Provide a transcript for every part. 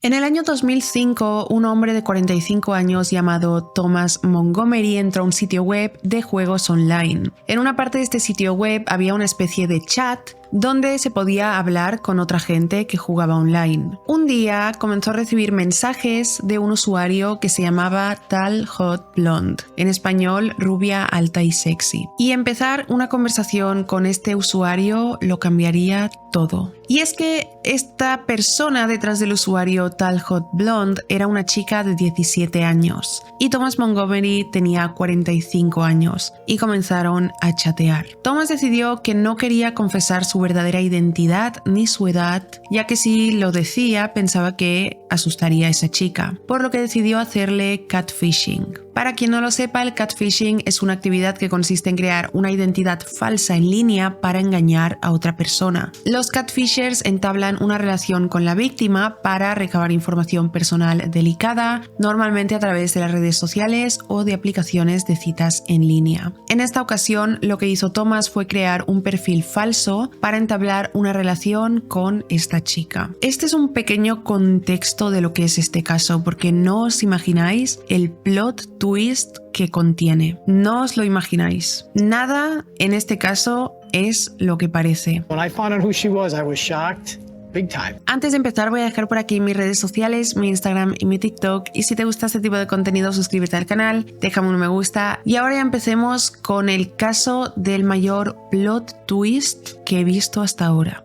En el año 2005, un hombre de 45 años llamado Thomas Montgomery entró a un sitio web de juegos online. En una parte de este sitio web había una especie de chat donde se podía hablar con otra gente que jugaba online. Un día comenzó a recibir mensajes de un usuario que se llamaba Tal Hot Blonde, en español rubia, alta y sexy. Y empezar una conversación con este usuario lo cambiaría todo. Y es que esta persona detrás del usuario Tal Hot Blonde era una chica de 17 años y Thomas Montgomery tenía 45 años y comenzaron a chatear. Thomas decidió que no quería confesar su verdadera identidad ni su edad, ya que si lo decía pensaba que asustaría a esa chica, por lo que decidió hacerle catfishing. Para quien no lo sepa, el catfishing es una actividad que consiste en crear una identidad falsa en línea para engañar a otra persona. Los catfishers entablan una relación con la víctima para recabar información personal delicada, normalmente a través de las redes sociales o de aplicaciones de citas en línea. En esta ocasión, lo que hizo Thomas fue crear un perfil falso para entablar una relación con esta chica. Este es un pequeño contexto de lo que es este caso, porque no os imagináis el plot twist que contiene. No os lo imagináis. Nada en este caso es lo que parece. Antes de empezar voy a dejar por aquí mis redes sociales, mi Instagram y mi TikTok, y si te gusta este tipo de contenido suscríbete al canal, déjame un me gusta. Y ahora ya empecemos con el caso del mayor plot twist que he visto hasta ahora.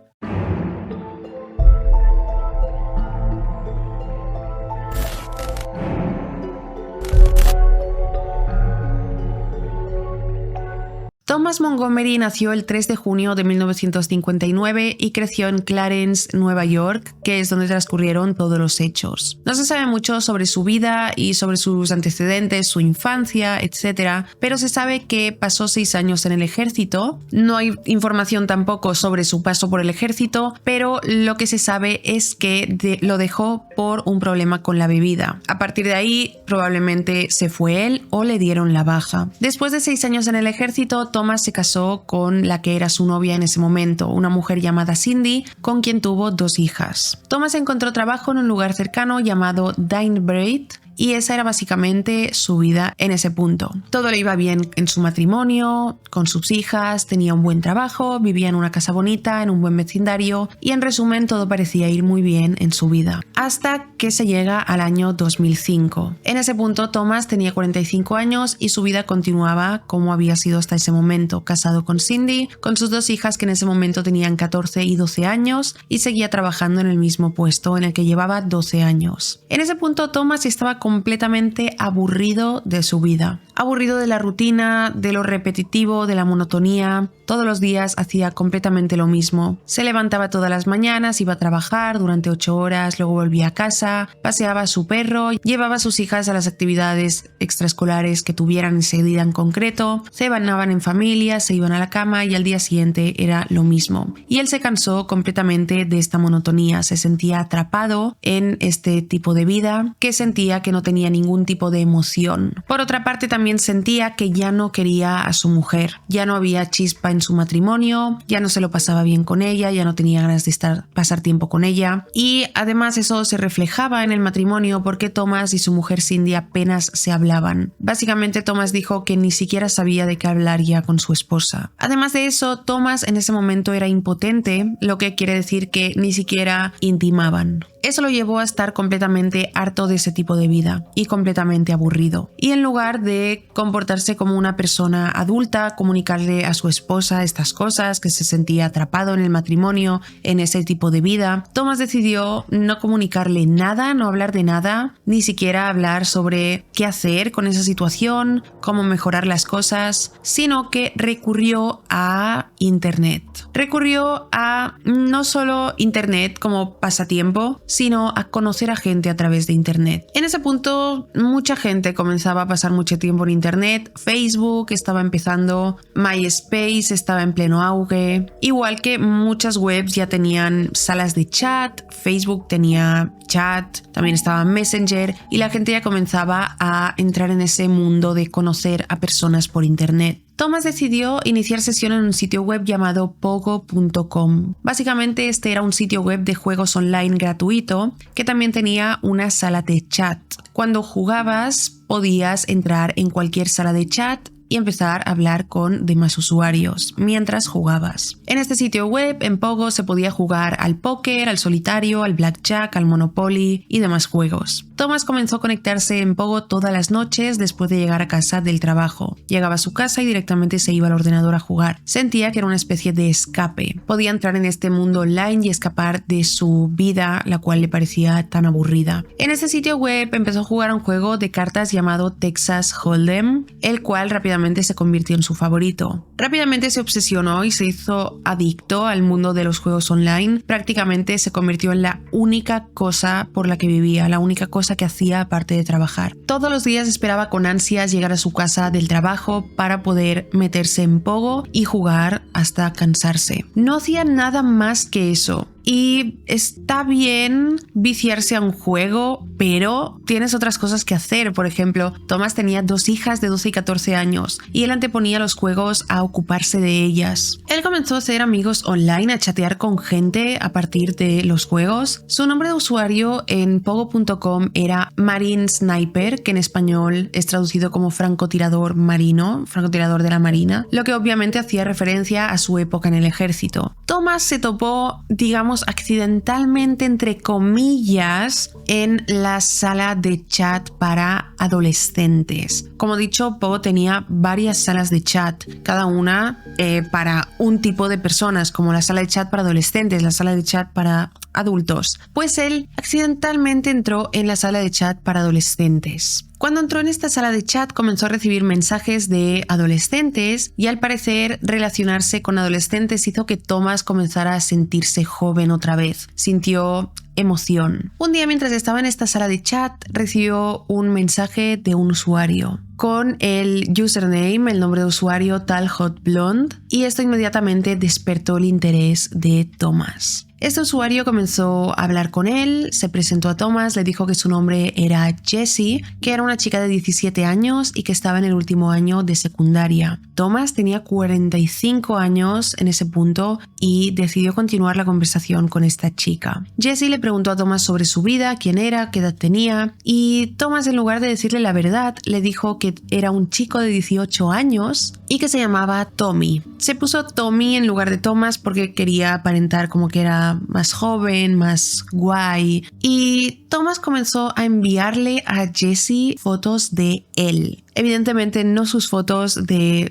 Thomas Montgomery nació el 3 de junio de 1959 y creció en Clarence, Nueva York, que es donde transcurrieron todos los hechos. No se sabe mucho sobre su vida y sobre sus antecedentes, su infancia, etc., pero se sabe que pasó 6 años en el ejército. No hay información tampoco sobre su paso por el ejército, pero lo que se sabe es que lo dejó por un problema con la bebida. A partir de ahí, probablemente se fue él o le dieron la baja. Después de 6 años en el ejército, Thomas se casó con la que era su novia en ese momento, una mujer llamada Cindy, con quien tuvo 2 hijas. Thomas encontró trabajo en un lugar cercano llamado Dainbraid, y esa era básicamente su vida en ese punto. Todo le iba bien en su matrimonio, con sus hijas, tenía un buen trabajo, vivía en una casa bonita, en un buen vecindario y en resumen todo parecía ir muy bien en su vida. Hasta que se llega al año 2005. En ese punto Thomas tenía 45 años y su vida continuaba como había sido hasta ese momento, casado con Cindy, con sus 2 hijas que en ese momento tenían 14 y 12 años y seguía trabajando en el mismo puesto en el que llevaba 12 años. En ese punto Thomas estaba completamente aburrido de su vida. Aburrido de la rutina, de lo repetitivo, de la monotonía. Todos los días hacía completamente lo mismo. Se levantaba todas las mañanas, iba a trabajar durante 8 horas, luego volvía a casa, paseaba a su perro, llevaba a sus hijas a las actividades extraescolares que tuvieran ese día en concreto, se bañaban en familia, se iban a la cama y al día siguiente era lo mismo. Y él se cansó completamente de esta monotonía, se sentía atrapado en este tipo de vida, que sentía que no tenía ningún tipo de emoción. Por otra parte, también sentía que ya no quería a su mujer, ya no había chispa en su matrimonio, ya no se lo pasaba bien con ella, ya no tenía ganas de pasar tiempo con ella, y además eso se reflejaba en el matrimonio porque Thomas y su mujer Cindy apenas se hablaban. Básicamente Thomas dijo que ni siquiera sabía de qué hablar ya con su esposa. Además de eso, Thomas en ese momento era impotente, lo que quiere decir que ni siquiera intimaban. Eso lo llevó a estar completamente harto de ese tipo de vida y completamente aburrido. Y en lugar de comportarse como una persona adulta, comunicarle a su esposa estas cosas, que se sentía atrapado en el matrimonio, en ese tipo de vida, Thomas decidió no comunicarle nada, no hablar de nada, ni siquiera hablar sobre qué hacer con esa situación, cómo mejorar las cosas, sino que recurrió a Internet. Recurrió a no solo Internet como pasatiempo, sino a conocer a gente a través de Internet. En ese punto, mucha gente comenzaba a pasar mucho tiempo en Internet. Facebook estaba empezando, MySpace estaba en pleno auge. Igual que muchas webs ya tenían salas de chat, Facebook tenía chat, también estaba Messenger y la gente ya comenzaba a entrar en ese mundo de conocer a personas por Internet. Thomas decidió iniciar sesión en un sitio web llamado Pogo.com. Básicamente este era un sitio web de juegos online gratuito que también tenía una sala de chat. Cuando jugabas podías entrar en cualquier sala de chat y empezar a hablar con demás usuarios mientras jugabas. En este sitio web, en Pogo, se podía jugar al póker, al solitario, al blackjack, al Monopoly y demás juegos. Thomas comenzó a conectarse en Pogo todas las noches después de llegar a casa del trabajo. Llegaba a su casa y directamente se iba al ordenador a jugar. Sentía que era una especie de escape. Podía entrar en este mundo online y escapar de su vida, la cual le parecía tan aburrida. En este sitio web empezó a jugar a un juego de cartas llamado Texas Hold'em, el cual rápidamente se convirtió en su favorito. Rápidamente se obsesionó y se hizo adicto al mundo de los juegos online. Prácticamente se convirtió en la única cosa por la que vivía, la única cosa que hacía aparte de trabajar. Todos los días esperaba con ansias llegar a su casa del trabajo para poder meterse en Pogo y jugar hasta cansarse. No hacía nada más que eso. Y está bien viciarse a un juego, pero tienes otras cosas que hacer. Por ejemplo, Thomas tenía 2 hijas de 12 y 14 años y él anteponía los juegos a ocuparse de ellas. Él comenzó a hacer amigos online, a chatear con gente a partir de los juegos. Su nombre de usuario en Pogo.com era Marine Sniper, que en español es traducido como francotirador marino, francotirador de la marina, lo que obviamente hacía referencia a su época en el ejército. Thomas se topó, digamos, accidentalmente, entre comillas, en la sala de chat para adolescentes. Como dicho, Pogo tenía varias salas de chat, cada una para un tipo de personas, como la sala de chat para adolescentes, la sala de chat para adultos. Pues él accidentalmente entró en la sala de chat para adolescentes. Cuando entró en esta sala de chat comenzó a recibir mensajes de adolescentes y al parecer relacionarse con adolescentes hizo que Thomas comenzara a sentirse joven otra vez. Sintió emoción. Un día mientras estaba en esta sala de chat recibió un mensaje de un usuario con el username, el nombre de usuario tal Hot Blonde, y esto inmediatamente despertó el interés de Thomas. Este usuario comenzó a hablar con él, se presentó a Thomas, le dijo que su nombre era Jessie, que era una chica de 17 años y que estaba en el último año de secundaria. Thomas tenía 45 años en ese punto y decidió continuar la conversación con esta chica. Jessie le preguntó a Thomas sobre su vida, quién era, qué edad tenía, y Thomas, en lugar de decirle la verdad, le dijo que era un chico de 18 años y que se llamaba Tommy. Se puso Tommy en lugar de Thomas porque quería aparentar como que era más joven, más guay, y Thomas comenzó a enviarle a Jessie fotos de él. Evidentemente no sus fotos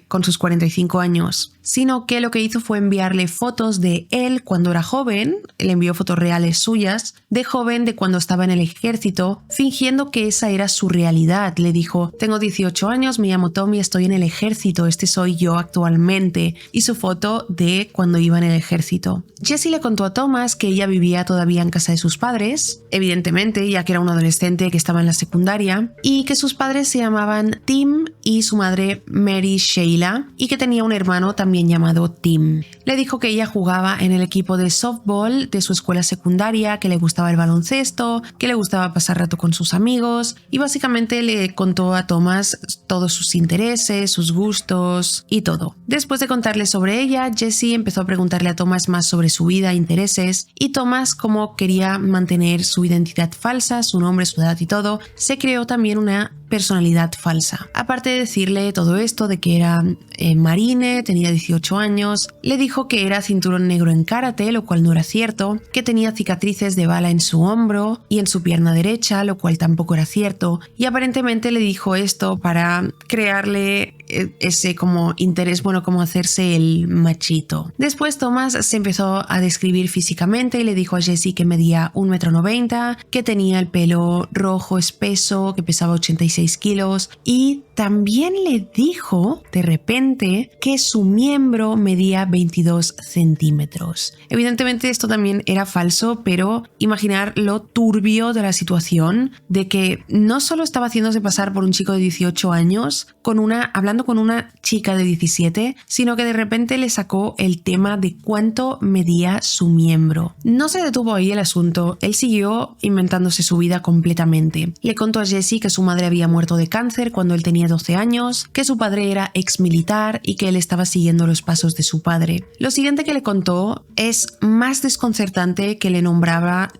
con sus 45 años, sino que lo que hizo fue enviarle fotos de él cuando era joven. Le envió fotos reales suyas de joven, de cuando estaba en el ejército, fingiendo que esa era su realidad. Le dijo: tengo 18 años, me llamo Tommy, estoy en el ejército, este soy yo actualmente, y su foto de cuando iba en el ejército. Jessie le contó a Thomas que ella vivía todavía en casa de sus padres, evidentemente, ya que era un adolescente que estaba en la secundaria, y que sus padres se llamaban Tim y su madre Mary Sheila, y que tenía un hermano también llamado Tim. Le dijo que ella jugaba en el equipo de softball de su escuela secundaria, que le gustaba el baloncesto, que le gustaba pasar rato con sus amigos, y básicamente le contó a Thomas todos sus intereses, sus gustos y todo. Después de contarle sobre ella, Jessie empezó a preguntarle a Thomas más sobre su vida e intereses, y Thomas, como quería mantener su identidad falsa, su nombre, su edad y todo, se creó también una personalidad falsa. Aparte de decirle todo esto de que era marine, tenía 18 años, le dijo que era cinturón negro en karate, lo cual no era cierto, que tenía cicatrices de bala en su hombro y en su pierna derecha, lo cual tampoco era cierto, y aparentemente le dijo esto para crearle ese como interés, bueno, como hacerse el machito. Después Thomas se empezó a describir físicamente y le dijo a Jessie que medía 1,90 m, que tenía el pelo rojo espeso, que pesaba 86 kilos, y también le dijo de repente que su miembro medía 22 centímetros. Evidentemente esto también era falso, pero imaginar lo turbio de la situación, de que no solo estaba haciéndose pasar por un chico de 18 años, hablando con una chica de 17, sino que de repente le sacó el tema de cuánto medía su miembro. No se detuvo ahí el asunto, él siguió inventándose su vida completamente. Le contó a Jessie que su madre había muerto de cáncer cuando él tenía 12 años, que su padre era ex militar y que él estaba siguiendo los pasos de su padre. Lo siguiente que le contó es más desconcertante que le nombrara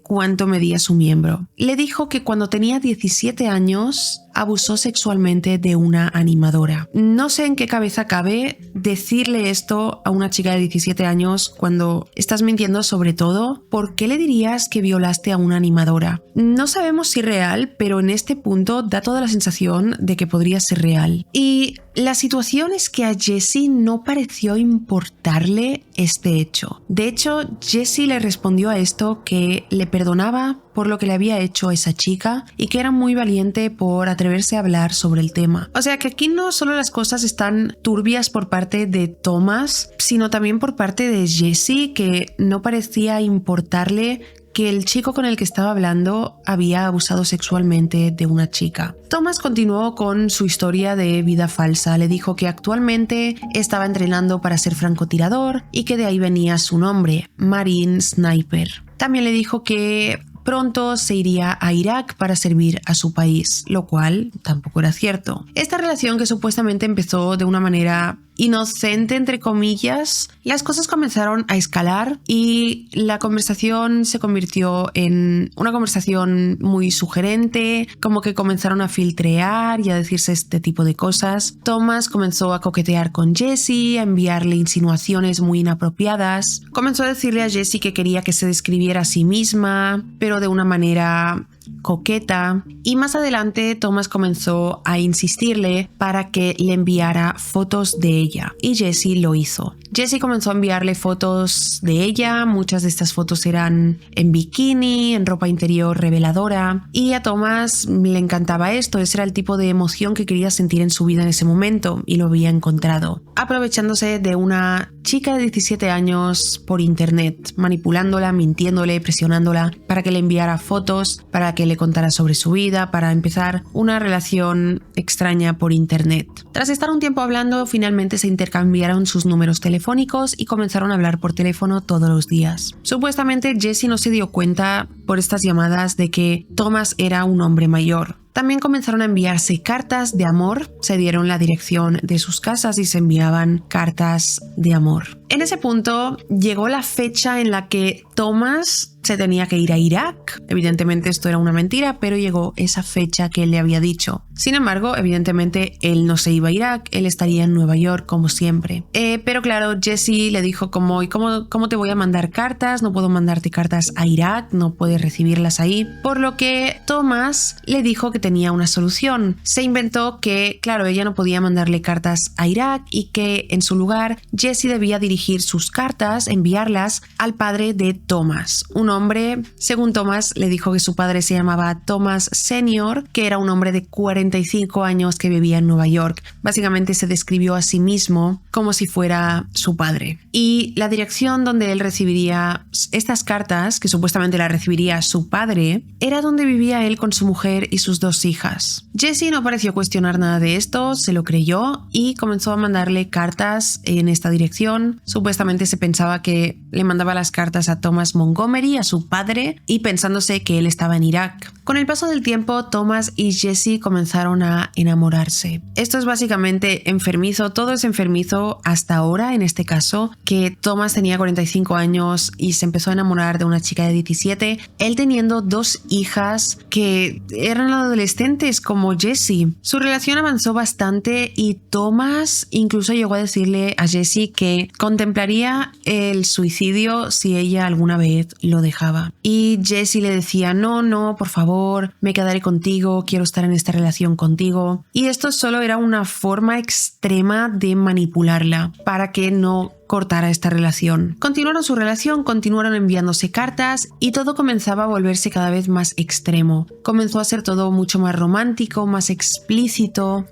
cuánto medía su miembro. Le dijo que cuando tenía 17 años abusó sexualmente de una animadora. No sé en qué cabeza cabe decirle esto a una chica de 17 años cuando estás mintiendo. Sobre todo, ¿por qué le dirías que violaste a una animadora? No sabemos si real, pero en este punto da toda la sensación de que podría ser real. Y la situación es que a Jessie no pareció importarle este hecho. De hecho, Jessie le respondió a esto que le perdonaba por lo que le había hecho a esa chica y que era muy valiente por atreverse a hablar sobre el tema. O sea que aquí no solo las cosas están turbias por parte de Thomas, sino también por parte de Jessie, que no parecía importarle que el chico con el que estaba hablando había abusado sexualmente de una chica. Thomas continuó con su historia de vida falsa. Le dijo que actualmente estaba entrenando para ser francotirador y que de ahí venía su nombre, Marine Sniper. También le dijo que pronto se iría a Irak para servir a su país, lo cual tampoco era cierto. Esta relación, que supuestamente empezó de una manera inocente, entre comillas, las cosas comenzaron a escalar y la conversación se convirtió en una conversación muy sugerente, como que comenzaron a filtrear y a decirse este tipo de cosas. Thomas comenzó a coquetear con Jessie, a enviarle insinuaciones muy inapropiadas. Comenzó a decirle a Jessie que quería que se describiera a sí misma, pero de una manera coqueta, y más adelante Thomas comenzó a insistirle para que le enviara fotos de ella y Jessie lo hizo. Jessie comenzó a enviarle fotos de ella, muchas de estas fotos eran en bikini, en ropa interior reveladora, y a Thomas le encantaba esto. Ese era el tipo de emoción que quería sentir en su vida en ese momento y lo había encontrado, aprovechándose de una chica de 17 años por internet, manipulándola, mintiéndole, presionándola para que le enviara fotos, para que le contara sobre su vida, para empezar una relación extraña por internet. Tras estar un tiempo hablando, finalmente se intercambiaron sus números telefónicos y comenzaron a hablar por teléfono todos los días. Supuestamente Jessie no se dio cuenta por estas llamadas de que Thomas era un hombre mayor. También comenzaron a enviarse cartas de amor, se dieron la dirección de sus casas y se enviaban cartas de amor. En ese punto llegó la fecha en la que Thomas se tenía que ir a Irak. Evidentemente esto era una mentira, pero llegó esa fecha que él le había dicho. Sin embargo, evidentemente él no se iba a Irak, él estaría en Nueva York como siempre. Pero claro, Jessie le dijo ¿cómo te voy a mandar cartas? No puedo mandarte cartas a Irak, no puedes recibirlas ahí. Por lo que Thomas le dijo que tenía una solución. Se inventó que, claro, ella no podía mandarle cartas a Irak y que en su lugar Jessie debía dirigir sus cartas, enviarlas al padre de Thomas, un hombre, según Thomas, le dijo que su padre se llamaba Thomas Senior, que era un hombre de 45 años que vivía en Nueva York. Básicamente se describió a sí mismo como si fuera su padre. Y la dirección donde él recibiría estas cartas, que supuestamente las recibiría su padre, era donde vivía él con su mujer y sus 2 hijas. Jessie no pareció cuestionar nada de esto, se lo creyó y comenzó a mandarle cartas en esta dirección. Supuestamente se pensaba que le mandaba las cartas a Thomas Montgomery, a su padre, y pensándose que él estaba en Irak. Con el paso del tiempo, Thomas y Jessie comenzaron a enamorarse. Esto es básicamente enfermizo, todo es enfermizo hasta ahora, en este caso, que Thomas tenía 45 años y se empezó a enamorar de una chica de 17, él teniendo 2 hijas que eran adolescentes como Jessie. Su relación avanzó bastante y Thomas incluso llegó a decirle a Jessie que contemplaría el suicidio si ella alguna vez lo dejaba. Y Jessie le decía, no, por favor, me quedaré contigo, quiero estar en esta relación contigo. Y esto solo era una forma extrema de manipularla para que no cortara esta relación. Continuaron su relación, continuaron enviándose cartas y todo comenzaba a volverse cada vez más extremo. Comenzó a ser todo mucho más romántico, más explícito.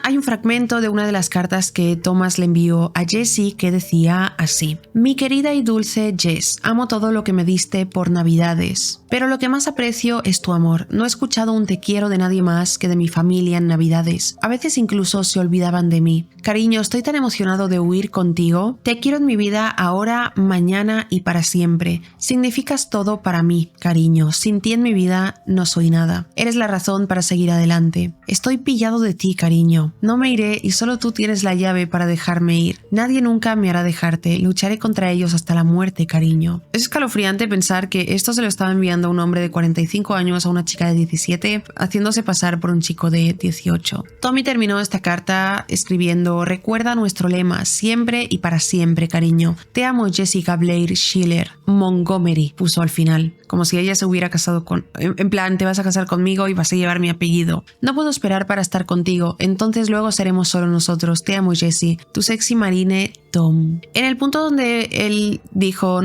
Hay un fragmento de una de las cartas que Thomas le envió a Jessie que decía así: Mi querida y dulce Jess, amo todo lo que me diste por Navidades, pero lo que más aprecio es tu amor. No he escuchado un te quiero de nadie más que de mi familia en Navidades. A veces incluso se olvidaban de mí. Cariño, estoy tan emocionado de huir contigo. Te quiero en mi vida ahora, mañana y para siempre. Significas todo para mí, cariño. Sin ti en mi vida no soy nada. Eres la razón para seguir adelante. Estoy pillado de ti, cariño. No me iré y solo tú tienes la llave para dejarme ir. Nadie nunca me hará dejarte. Lucharé contra ellos hasta la muerte, cariño. Es escalofriante pensar que esto se lo estaba enviando un hombre de 45 años a una chica de 17, haciéndose pasar por un chico de 18. Tommy terminó esta carta escribiendo: recuerda nuestro lema, siempre y para siempre, cariño. Te amo, Jessica Blair Schiller. Montgomery puso al final, como si ella se hubiera casado con... En plan, te vas a casar conmigo y vas a llevar mi apellido. No puedo esperar para estar contigo, entonces luego seremos solo nosotros. Te amo, Jessie. Tu sexy marine, Tom. En el punto donde él dijo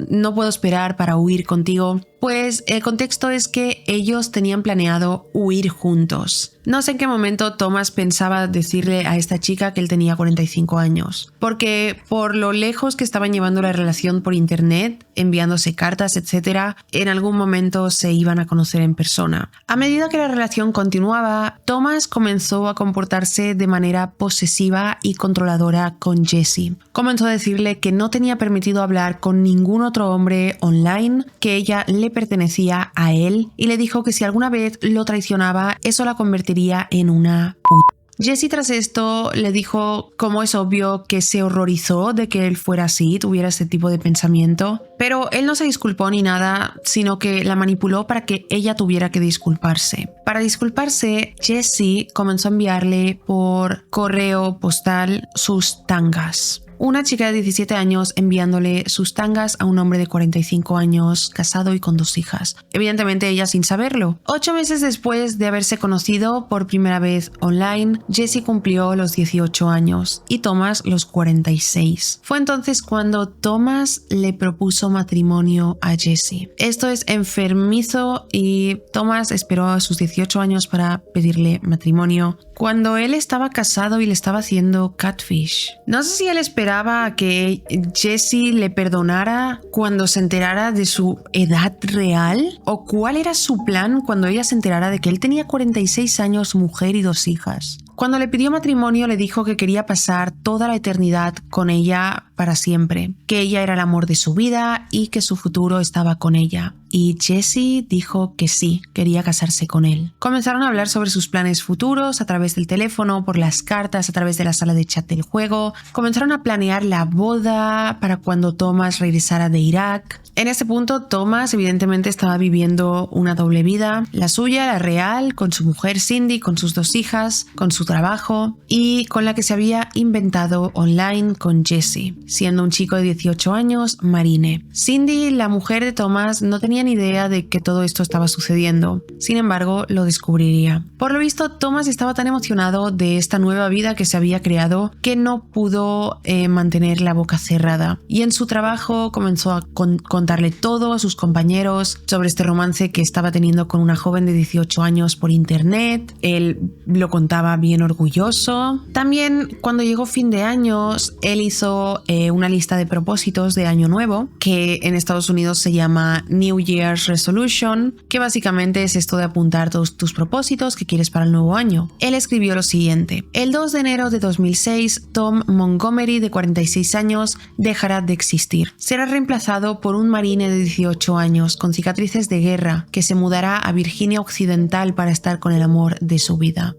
no puedo esperar para huir contigo, pues el contexto es que ellos tenían planeado huir juntos. No sé en qué momento Thomas pensaba decirle a esta chica que él tenía 45 años, porque por lo lejos que estaban llevando la relación por internet, enviándose cartas, etc., en algún momento se iban a conocer en persona. A medida que la relación continuaba, Thomas comenzó a comportarse de manera posesiva y controladora con Jessie. Comenzó a decirle que no tenía permitido hablar con ningún otro hombre online, que ella le pertenecía a él, y le dijo que si alguna vez lo traicionaba, eso la convertiría en una puta. Jessie tras esto le dijo, como es obvio, que se horrorizó de que él fuera así, tuviera este tipo de pensamiento, pero él no se disculpó ni nada, sino que la manipuló para que ella tuviera que disculparse. Para disculparse, Jessie comenzó a enviarle por correo postal sus tangas. Una chica de 17 años enviándole sus tangas a un hombre de 45 años, casado y con 2 hijas. Evidentemente ella sin saberlo. 8 meses después de haberse conocido por primera vez online, Jessie cumplió los 18 años y Thomas los 46. Fue entonces cuando Thomas le propuso matrimonio a Jessie. Esto es enfermizo y Thomas esperó a sus 18 años para pedirle matrimonio, cuando él estaba casado y le estaba haciendo catfish. No sé si él esperaba a que Jessie le perdonara cuando se enterara de su edad real, o cuál era su plan cuando ella se enterara de que él tenía 46 años, mujer y 2 hijas. Cuando le pidió matrimonio le dijo que quería pasar toda la eternidad con ella para siempre, que ella era el amor de su vida y que su futuro estaba con ella. Y Jessie dijo que sí, quería casarse con él. Comenzaron a hablar sobre sus planes futuros a través del teléfono, por las cartas, a través de la sala de chat del juego. Comenzaron a planear la boda para cuando Thomas regresara de Irak. En ese punto, Thomas evidentemente estaba viviendo una doble vida, la suya, la real, con su mujer Cindy, con sus 2 hijas, con su trabajo y con la que se había inventado online con Jessie, siendo un chico de 18 años, Marine. Cindy, la mujer de Thomas, no tenía ni idea de que todo esto estaba sucediendo, sin embargo, lo descubriría. Por lo visto, Thomas estaba tan emocionado de esta nueva vida que se había creado que no pudo mantener la boca cerrada, y en su trabajo comenzó a contarle todo a sus compañeros sobre este romance que estaba teniendo con una joven de 18 años por internet. Él lo contaba bien orgulloso. También cuando llegó fin de años, él hizo una lista de propósitos de año nuevo, que en Estados Unidos se llama New Year's Resolution, que básicamente es esto de apuntar todos tus propósitos que quieres para el nuevo año. Él escribió lo siguiente: el 2 de enero de 2006, Tom Montgomery, de 46 años, dejará de existir. Será reemplazado por un marine de 18 años con cicatrices de guerra que se mudará a Virginia Occidental para estar con el amor de su vida.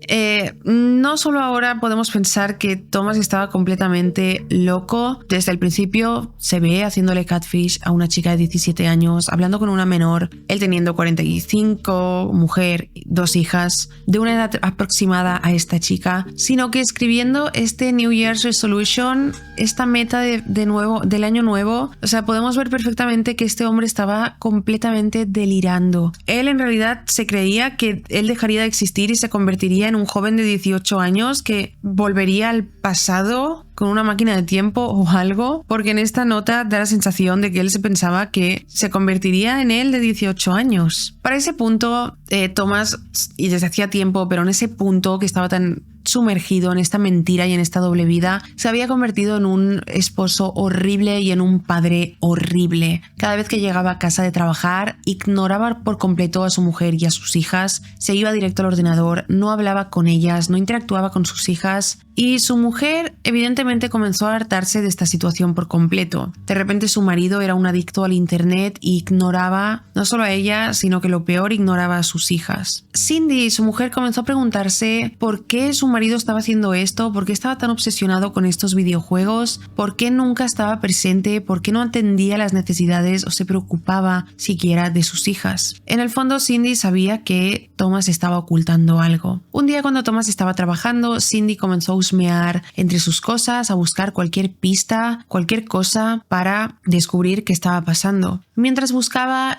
No solo ahora podemos pensar que Thomas estaba completamente loco. Desde el principio se ve haciéndole catfish a una chica de 17 años, hablando con una menor, él teniendo 45, mujer, 2 hijas, de una edad aproximada a esta chica, sino que escribiendo este New Year's Resolution, esta meta de nuevo, del año nuevo, o sea, podemos ver perfectamente que este hombre estaba completamente delirando. Él en realidad se creía que él dejaría de existir y se convertiría en un joven de 18 años que volvería al pasado con una máquina de tiempo o algo, porque en esta nota da la sensación de que él se pensaba que se convertiría en él de 18 años. Para ese punto, Thomas, y desde hacía tiempo, pero en ese punto que estaba tan sumergido en esta mentira y en esta doble vida, se había convertido en un esposo horrible y en un padre horrible. Cada vez que llegaba a casa de trabajar, ignoraba por completo a su mujer y a sus hijas, se iba directo al ordenador, no hablaba con ellas, no interactuaba con sus hijas, y su mujer evidentemente comenzó a hartarse de esta situación por completo. De repente su marido era un adicto al internet y ignoraba no solo a ella, sino que lo peor, ignoraba a sus hijas. Cindy, su mujer, comenzó a preguntarse por qué su marido estaba haciendo esto, por qué estaba tan obsesionado con estos videojuegos, por qué nunca estaba presente, por qué no atendía las necesidades o se preocupaba siquiera de sus hijas. En el fondo, Cindy sabía que Thomas estaba ocultando algo. Un día, cuando Thomas estaba trabajando, Cindy comenzó a husmear entre sus cosas, a buscar cualquier pista, cualquier cosa para descubrir qué estaba pasando. Mientras buscaba,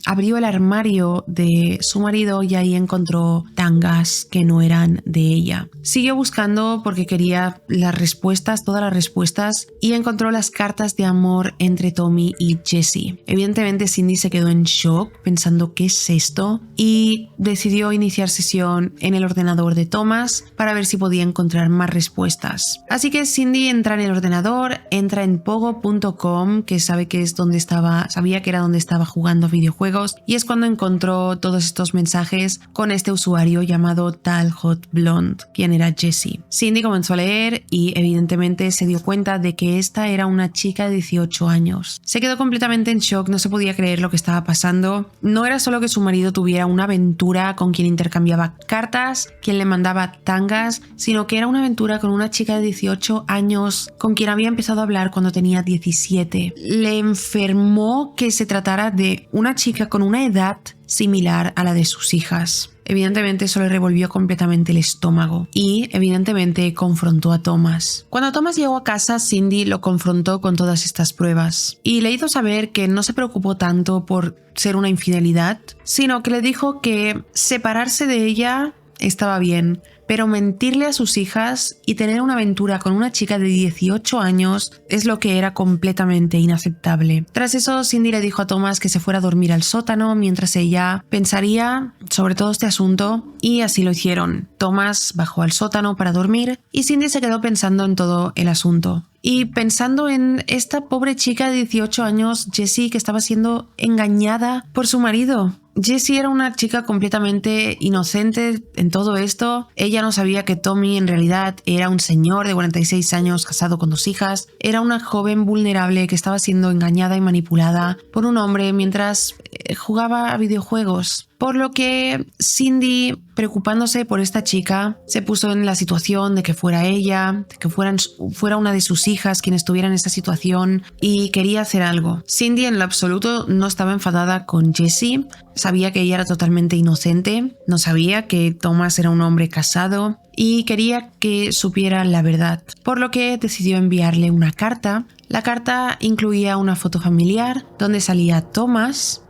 abrió el armario de su marido y ahí encontró tangas que no eran de ella. Siguió buscando porque quería las respuestas, todas las respuestas, y encontró las cartas de amor entre Tommy y Jesse. Evidentemente, Cindy se quedó en shock pensando ¿qué es esto? Y decidió iniciar sesión en el ordenador de Thomas para ver si podía encontrar más respuestas. Así que Cindy entra en el ordenador, entra en pogo.com, que sabía que era donde estaba jugando videojuegos, y es cuando encontró todos estos mensajes con este usuario llamado Tal Hot Blonde, quien era Jesse. Cindy comenzó a leer y evidentemente se dio cuenta de que esta era una chica de 18 años. Se quedó completamente en shock, no se podía creer lo que estaba pasando. No era solo que su marido tuviera una aventura con quien intercambiaba cartas, quien le mandaba tangas, sino que era una aventura con una chica de 18 años con quien había empezado a hablar cuando tenía 17. Le enfermó que se tratara de una chica con una edad similar a la de sus hijas. Evidentemente eso le revolvió completamente el estómago y evidentemente confrontó a Thomas. Cuando Thomas llegó a casa, Cindy lo confrontó con todas estas pruebas y le hizo saber que no se preocupó tanto por ser una infidelidad, sino que le dijo que separarse de ella estaba bien, pero mentirle a sus hijas y tener una aventura con una chica de 18 años es lo que era completamente inaceptable. Tras eso, Cindy le dijo a Thomas que se fuera a dormir al sótano mientras ella pensaría sobre todo este asunto, y así lo hicieron. Thomas bajó al sótano para dormir y Cindy se quedó pensando en todo el asunto. Y pensando en esta pobre chica de 18 años, Jessie, que estaba siendo engañada por su marido. Jessie era una chica completamente inocente en todo esto. Ella no sabía que Tommy en realidad era un señor de 46 años casado con 2 hijas. Era una joven vulnerable que estaba siendo engañada y manipulada por un hombre mientras jugaba a videojuegos. Por lo que Cindy, preocupándose por esta chica, se puso en la situación de que fuera ella, de que fuera una de sus hijas quien estuviera en esta situación, y quería hacer algo. Cindy en lo absoluto no estaba enfadada con Jessie, sabía que ella era totalmente inocente, no sabía que Thomas era un hombre casado y quería que supiera la verdad, por lo que decidió enviarle una carta. La carta incluía una foto familiar donde salía Thomas,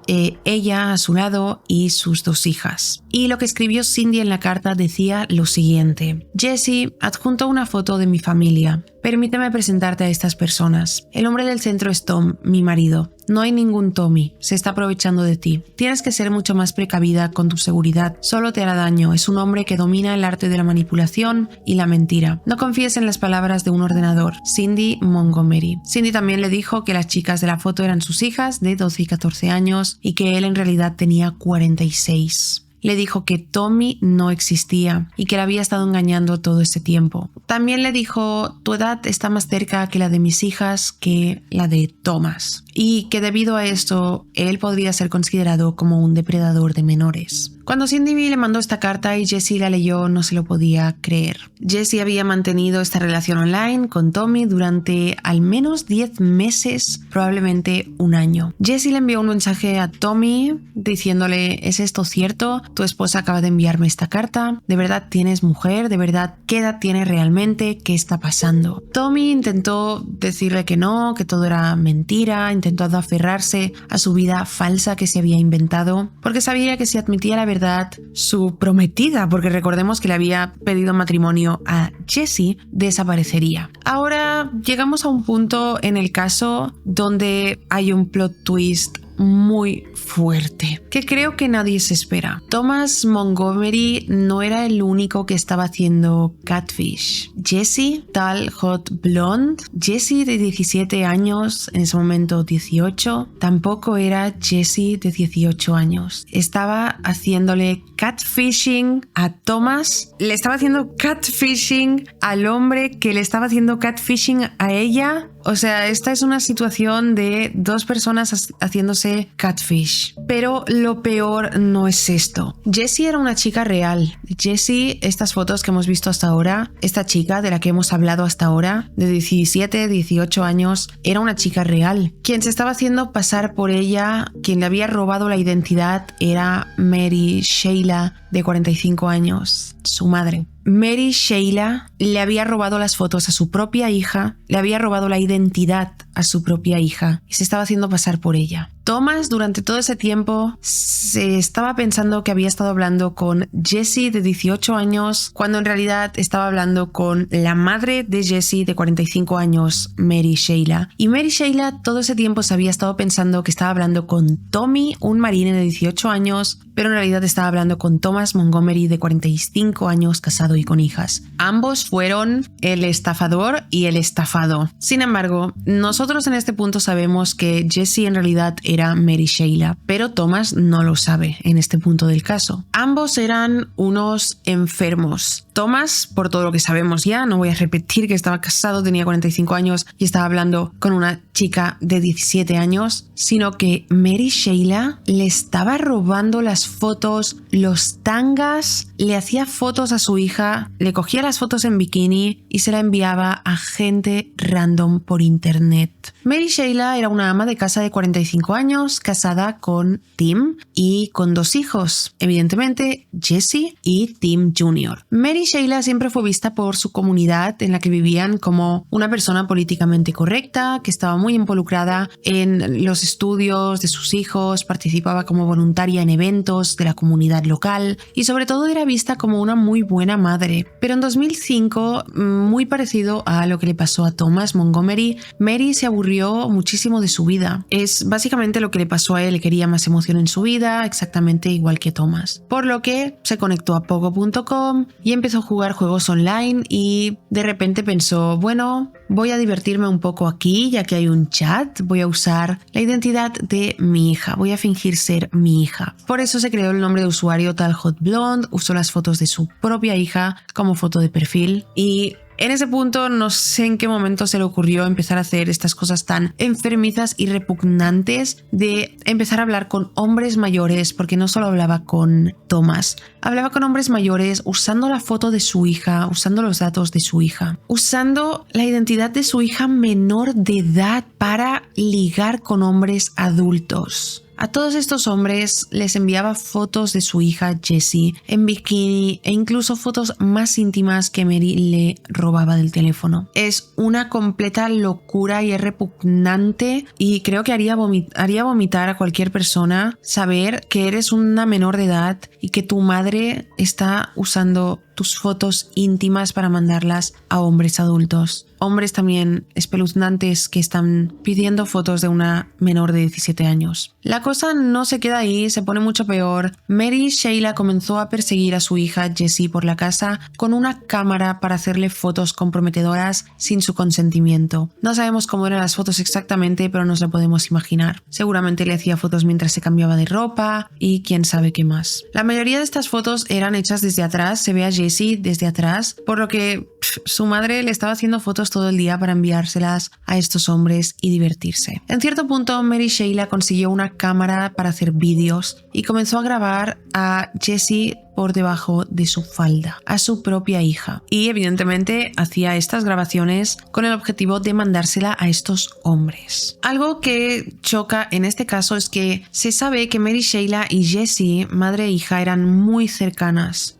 ella a su lado y sus 2 hijas. Y lo que escribió Cindy en la carta decía lo siguiente: Jessie, adjunto una foto de mi familia. Permíteme presentarte a estas personas. El hombre del centro es Tom, mi marido. No hay ningún Tommy. Se está aprovechando de ti. Tienes que ser mucho más precavida con tu seguridad. Solo te hará daño. Es un hombre que domina el arte de la manipulación y la mentira. No confíes en las palabras de un ordenador. Cindy Montgomery. Cindy también le dijo que las chicas de la foto eran sus hijas de 12 y 14 años y que él en realidad tenía 46. Le dijo que Tommy no existía y que la había estado engañando todo este tiempo. También le dijo: tu edad está más cerca que la de mis hijas que la de Thomas, y que debido a esto él podría ser considerado como un depredador de menores. Cuando Cindy le mandó esta carta y Jessie la leyó, no se lo podía creer. Jessie había mantenido esta relación online con Tommy durante al menos 10 meses, probablemente un año. Jessie le envió un mensaje a Tommy diciéndole: ¿es esto cierto? Tu esposa acaba de enviarme esta carta. ¿De verdad tienes mujer? ¿De verdad qué edad tienes realmente? ¿Qué está pasando? Tommy intentó decirle que no, que todo era mentira, intentó aferrarse a su vida falsa que se había inventado, porque sabía que si admitía la verdad, su prometida, porque recordemos que le había pedido matrimonio a Jessie, desaparecería. Ahora llegamos a un punto en el caso donde hay un plot twist muy fuerte, que creo que nadie se espera. Thomas Montgomery no era el único que estaba haciendo catfish. Jessie, tal hot blonde, Jessie de 17 años, en ese momento 18, tampoco era Jessie de 18 años. Estaba haciéndole catfishing a Thomas, le estaba haciendo catfishing al hombre que le estaba haciendo catfishing a ella. O sea, esta es una situación de dos personas haciéndose catfish. Pero lo peor no es esto. Jessie era una chica real. Jessie, estas fotos que hemos visto hasta ahora, esta chica de la que hemos hablado hasta ahora, de 17, 18 años, era una chica real. Quien se estaba haciendo pasar por ella, quien le había robado la identidad, era Mary Sheila, de 45 años, su madre. Mary Sheila le había robado las fotos a su propia hija, le había robado la identidad a su propia hija y se estaba haciendo pasar por ella. Thomas durante todo ese tiempo se estaba pensando que había estado hablando con Jessie de 18 años cuando en realidad estaba hablando con la madre de Jessie de 45 años, Mary Sheila. Y Mary Sheila todo ese tiempo se había estado pensando que estaba hablando con Tommy, un marine de 18 años, pero en realidad estaba hablando con Thomas Montgomery de 45 años, casado y con hijas. Ambos fueron el estafador y el estafado. Sin embargo, nosotros en este punto sabemos que Jessie en realidad era Mary Sheila, pero Thomas no lo sabe en este punto del caso. Ambos eran unos enfermos. Thomas, por todo lo que sabemos ya, no voy a repetir que estaba casado, tenía 45 años y estaba hablando con una chica de 17 años, sino que Mary Sheila le estaba robando las fotos, los tangas, le hacía fotos a su hija, le cogía las fotos en bikini y se la enviaba a gente random por internet. Mary Sheila era una ama de casa de 45 años, casada con Tim y con 2 hijos, evidentemente Jesse y Tim Jr. Mary Sheila siempre fue vista por su comunidad en la que vivían como una persona políticamente correcta, que estaba muy involucrada en los estudios de sus hijos, participaba como voluntaria en eventos de la comunidad local y sobre todo era vista como una muy buena madre. Pero en 2005, muy parecido a lo que le pasó a Thomas Montgomery, Mary se aburrió muchísimo de su vida. Es básicamente lo que le pasó a él, quería más emoción en su vida, exactamente igual que Thomas. Por lo que se conectó a Pogo.com y empezó a jugar juegos online y de repente pensó, bueno, voy a divertirme un poco aquí ya que hay un chat, voy a usar la identidad de mi hija, voy a fingir ser mi hija. Por eso se creó el nombre de usuario Tal Hot Blonde, usó las fotos de su propia hija como foto de perfil y en ese punto no sé en qué momento se le ocurrió empezar a hacer estas cosas tan enfermizas y repugnantes de empezar a hablar con hombres mayores, porque no solo hablaba con Thomas, hablaba con hombres mayores usando la foto de su hija, usando los datos de su hija, usando la identidad de su hija menor de edad para ligar con hombres adultos. A todos estos hombres les enviaba fotos de su hija Jessie en bikini e incluso fotos más íntimas que Mary le robaba del teléfono. Es una completa locura y es repugnante y creo que haría vomitar a cualquier persona saber que eres una menor de edad y que tu madre está usando tus fotos íntimas para mandarlas a hombres adultos. Hombres también espeluznantes que están pidiendo fotos de una menor de 17 años. La cosa no se queda ahí, se pone mucho peor. Mary Sheila comenzó a perseguir a su hija Jessie por la casa con una cámara para hacerle fotos comprometedoras sin su consentimiento. No sabemos cómo eran las fotos exactamente, pero nos lo podemos imaginar. Seguramente le hacía fotos mientras se cambiaba de ropa y quién sabe qué más. La mayoría de estas fotos eran hechas desde atrás, se ve a Jessie desde atrás, por lo que su madre le estaba haciendo fotos todo el día para enviárselas a estos hombres y divertirse. En cierto punto, Mary Sheila consiguió una cámara para hacer vídeos y comenzó a grabar a Jessie por debajo de su falda, a su propia hija. Y evidentemente hacía estas grabaciones con el objetivo de mandársela a estos hombres. Algo que choca en este caso es que se sabe que Mary Sheila y Jessie, madre e hija, eran muy cercanas.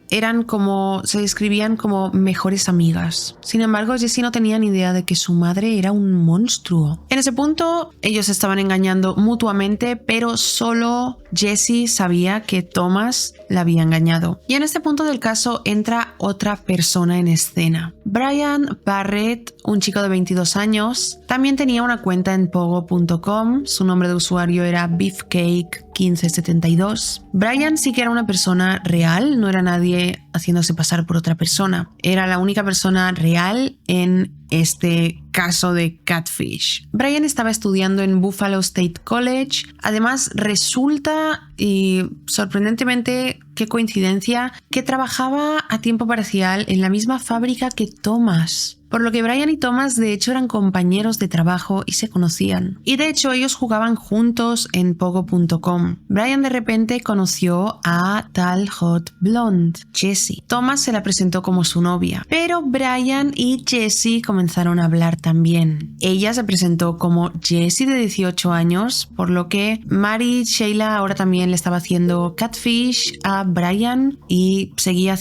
Se describían como mejores amigas. Sin embargo, Jessie no tenía ni idea de que su madre era un monstruo. En ese punto, ellos se estaban engañando mutuamente, pero solo Jessie sabía que Thomas la había engañado. cancelado. Y en este punto del caso entra otra persona en escena. Brian Barrett, un chico de 22 años, también tenía una cuenta en pogo.com. Su nombre de usuario era Beefcake1572. Brian sí que era una persona real, no era nadie haciéndose pasar por otra persona. Era la única persona real en este caso de catfish. Brian estaba estudiando en Buffalo State College. Además, resulta, y sorprendentemente, qué coincidencia, que trabajaba a tiempo parcial en la misma fábrica que Thomas. Por lo que Brian y Thomas de hecho eran compañeros de trabajo y se conocían. Y de hecho ellos jugaban juntos en pogo.com. Brian de repente conoció a tal hot blonde, Jessie. Thomas se la presentó como su novia, pero Brian y Jessie comenzaron a hablar también. Ella se presentó como Jessie de 18 años, por lo que Mary Sheila ahora también le estaba haciendo catfish a Brian y seguía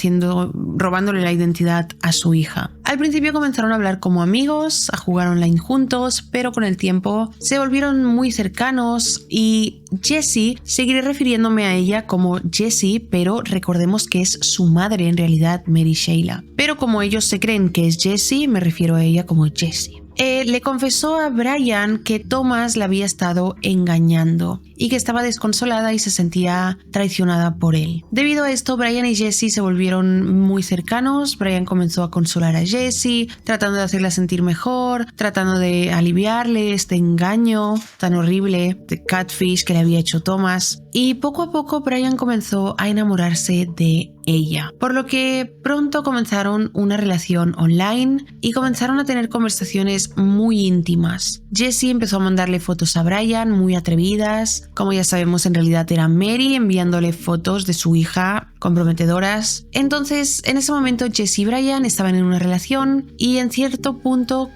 robándole la identidad a su hija. Al principio comenzaron a hablar como amigos, a jugar online juntos, pero con el tiempo se volvieron muy cercanos y Jessie, seguiré refiriéndome a ella como Jessie, pero recordemos que es su madre en realidad, Mary Sheila. Pero como ellos se creen que es Jessie, me refiero a ella como Jessie. Le confesó a Brian que Thomas la había estado engañando y que estaba desconsolada y se sentía traicionada por él. Debido a esto, Brian y Jessie se volvieron muy cercanos. Brian comenzó a consolar a Jessie, tratando de hacerla sentir mejor, tratando de aliviarle este engaño tan horrible de catfish que le había hecho Thomas. Y poco a poco Brian comenzó a enamorarse de ella, por lo que pronto comenzaron una relación online y comenzaron a tener conversaciones muy íntimas. Jessie empezó a mandarle fotos a Brian muy atrevidas. Como ya sabemos, en realidad era Mary enviándole fotos de su hija comprometedoras. Entonces, en ese momento Jessie y Brian estaban en una relación y en cierto punto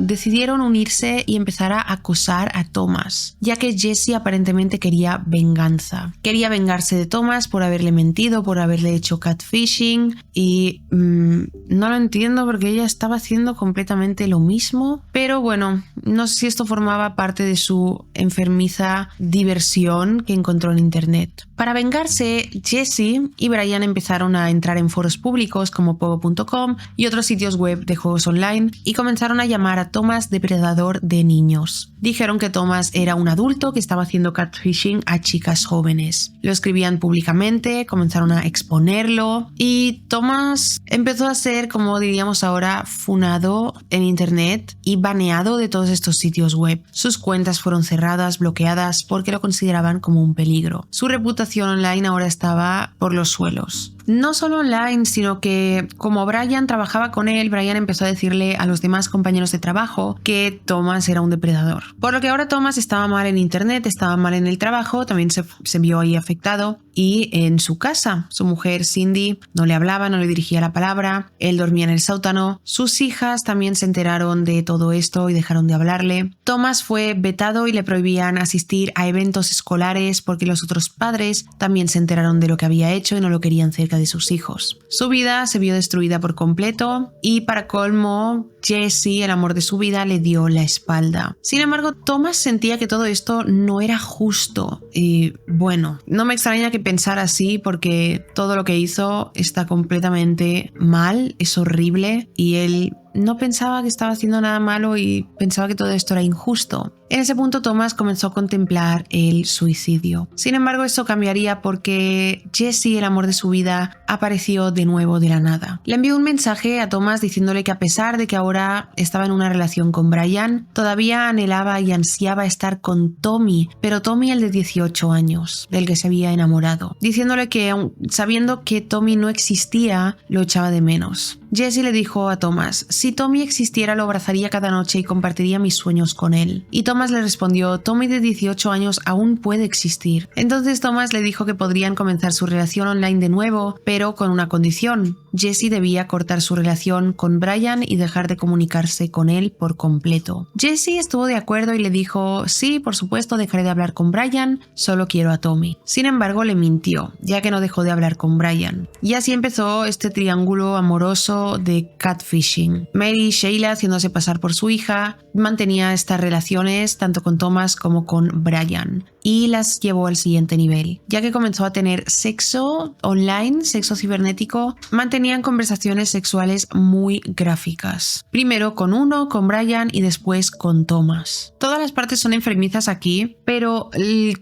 decidieron unirse y empezar a acosar a Thomas, ya que Jessie aparentemente quería venganza. Quería vengarse de Thomas por haberle mentido, por haberle hecho catfishing y no lo entiendo porque ella estaba haciendo completamente lo mismo, pero bueno, no sé si esto formaba parte de su enfermiza diversión que encontró en internet. Para vengarse, Jessie y Brian empezaron a entrar en foros públicos como pogo.com y otros sitios web de juegos online y comenzaron a llamar a Thomas depredador de niños. Dijeron que Thomas era un adulto que estaba haciendo catfishing a chicas jóvenes. Lo escribían públicamente, comenzaron a exponerlo y Thomas empezó a ser, como diríamos ahora, funado en internet y baneado de todos estos sitios web. Sus cuentas fueron cerradas, bloqueadas porque lo consideraban como un peligro. Su reputación online ahora estaba por los suelos. No solo online, sino que como Brian trabajaba con él, Brian empezó a decirle a los demás compañeros de trabajo que Thomas era un depredador. Por lo que ahora Thomas estaba mal en internet, estaba mal en el trabajo, también se vio ahí afectado. Y en su casa, su mujer Cindy no le hablaba, no le dirigía la palabra, él dormía en el sótano. Sus hijas también se enteraron de todo esto y dejaron de hablarle. Thomas fue vetado y le prohibían asistir a eventos escolares porque los otros padres también se enteraron de lo que había hecho y no lo querían cerca de sus hijos. Su vida se vio destruida por completo y para colmo, Jessie, el amor de su vida, le dio la espalda. Sin embargo, Thomas sentía que todo esto no era justo y bueno, no me extraña que pensara así porque todo lo que hizo está completamente mal, es horrible y él no pensaba que estaba haciendo nada malo y pensaba que todo esto era injusto. En ese punto Thomas comenzó a contemplar el suicidio. Sin embargo, eso cambiaría porque Jessie, el amor de su vida, apareció de nuevo de la nada. Le envió un mensaje a Thomas diciéndole que a pesar de que ahora estaba en una relación con Brian, todavía anhelaba y ansiaba estar con Tommy, pero Tommy el de 18 años, del que se había enamorado. Diciéndole que, sabiendo que Tommy no existía, lo echaba de menos. Jessie le dijo a Thomas: si Tommy existiera lo abrazaría cada noche y compartiría mis sueños con él. Y Thomas le respondió: Tommy de 18 años aún puede existir. Entonces Thomas le dijo que podrían comenzar su relación online de nuevo, pero con una condición. Jessie debía cortar su relación con Brian y dejar de comunicarse con él por completo. Jessie estuvo de acuerdo y le dijo: sí, por supuesto, dejaré de hablar con Brian, solo quiero a Tommy. Sin embargo, le mintió, ya que no dejó de hablar con Brian. Y así empezó este triángulo amoroso de catfishing. Mary Sheila, haciéndose pasar por su hija, mantenía estas relaciones tanto con Thomas como con Brian. y las llevó al siguiente nivel, ya que comenzó a tener sexo online, sexo cibernético. Mantenían conversaciones sexuales muy gráficas. Primero con uno, con Brian, y después con Thomas. Todas las partes son enfermizas aquí, pero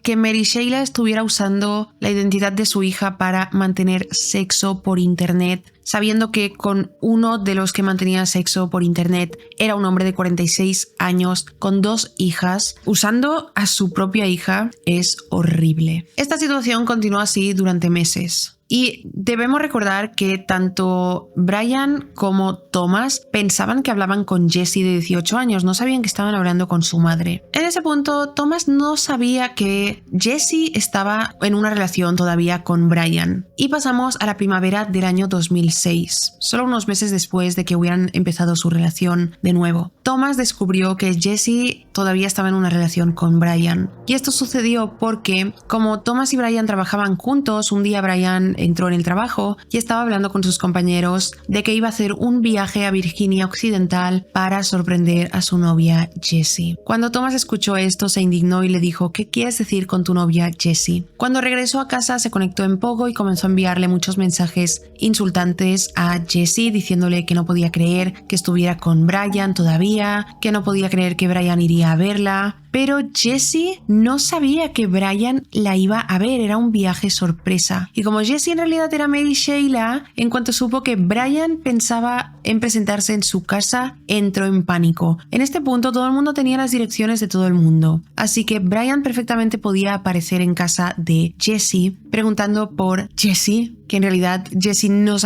que Mary Sheila estuviera usando la identidad de su hija para mantener sexo por internet, sabiendo que con uno de los que mantenía sexo por internet era un hombre de 46 años con 2 hijas, usando a su propia hija, es horrible. Esta situación continuó así durante meses. Y debemos recordar que tanto Brian como Thomas pensaban que hablaban con Jessie de 18 años, no sabían que estaban hablando con su madre. En ese punto, Thomas no sabía que Jessie estaba en una relación todavía con Brian. Y pasamos a la primavera del año 2006, solo unos meses después de que hubieran empezado su relación de nuevo. Thomas descubrió que Jessie todavía estaba en una relación con Brian. Y esto sucedió porque, como Thomas y Brian trabajaban juntos, un día Brian entró en el trabajo y estaba hablando con sus compañeros de que iba a hacer un viaje a Virginia Occidental para sorprender a su novia Jessie. Cuando Thomas escuchó esto, se indignó y le dijo: ¿qué quieres decir con tu novia Jessie? Cuando regresó a casa, se conectó en Pogo y comenzó a enviarle muchos mensajes insultantes a Jessie, diciéndole que no podía creer que estuviera con Brian todavía, que no podía creer que Brian iría a verla. Pero Jessie no sabía que Brian la iba a ver, era un viaje sorpresa. Y como Jessie en realidad era Mary Sheila, en cuanto supo que Brian pensaba en presentarse en su casa, entró en pánico. En este punto todo el mundo tenía las direcciones de todo el mundo, así que Brian perfectamente podía aparecer en casa de Jessie preguntando por Jessie, que en realidad Jessie no